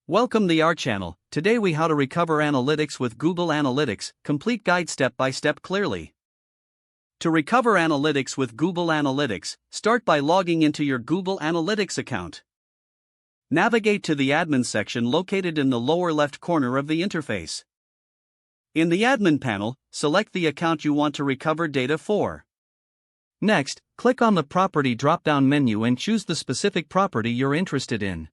Welcome to our channel. Today we how to recover analytics with Google Analytics, complete guide step by step clearly. To recover analytics with Google Analytics, start by logging into your Google Analytics account. Navigate to the admin section located in the lower left corner of the interface. In the admin panel, select the account you want to recover data for. Next, click on the property drop-down menu and choose the specific property you're interested in.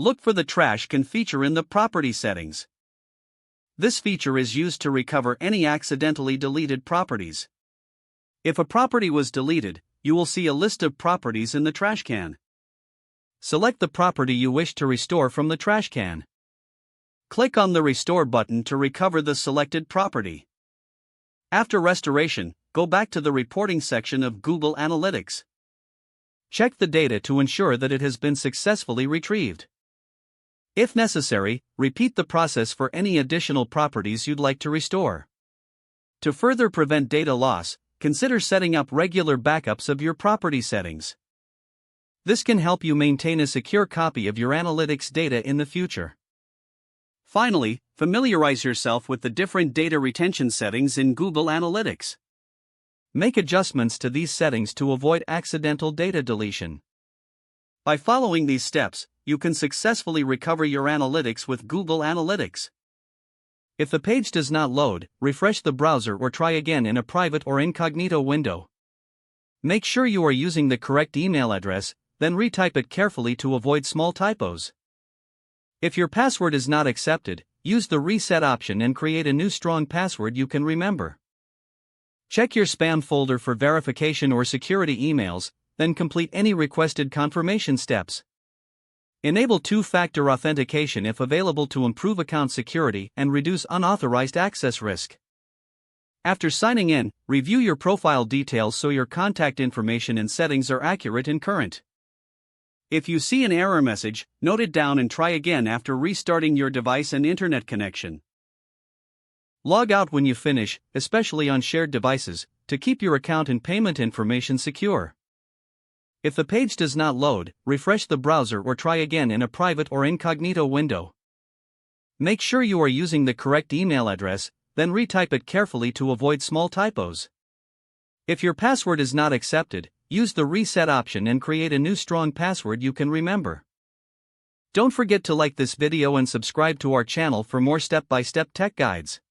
Look for the trash can feature in the property settings. This feature is used to recover any accidentally deleted properties. If a property was deleted, you will see a list of properties in the trash can. Select the property you wish to restore from the trash can. Click on the Restore button to recover the selected property. After restoration, go back to the reporting section of Google Analytics. Check the data to ensure that it has been successfully retrieved. If necessary, repeat the process for any additional properties you'd like to restore. To further prevent data loss, consider setting up regular backups of your property settings. This can help you maintain a secure copy of your analytics data in the future. Finally, familiarize yourself with the different data retention settings in Google Analytics. Make adjustments to these settings to avoid accidental data deletion. By following these steps, you can successfully recover your analytics with Google Analytics. If the page does not load, refresh the browser or try again in a private or incognito window. Make sure you are using the correct email address, then retype it carefully to avoid small typos. If your password is not accepted, use the reset option and create a new strong password you can remember. Check your spam folder for verification or security emails, then complete any requested confirmation steps. Enable two-factor authentication if available to improve account security and reduce unauthorized access risk. After signing in, review your profile details so your contact information and settings are accurate and current. If you see an error message, note it down and try again after restarting your device and internet connection. Log out when you finish, especially on shared devices, to keep your account and payment information secure. If the page does not load, refresh the browser or try again in a private or incognito window. Make sure you are using the correct email address, then retype it carefully to avoid small typos. If your password is not accepted, use the reset option and create a new strong password you can remember. Don't forget to like this video and subscribe to our channel for more step-by-step tech guides.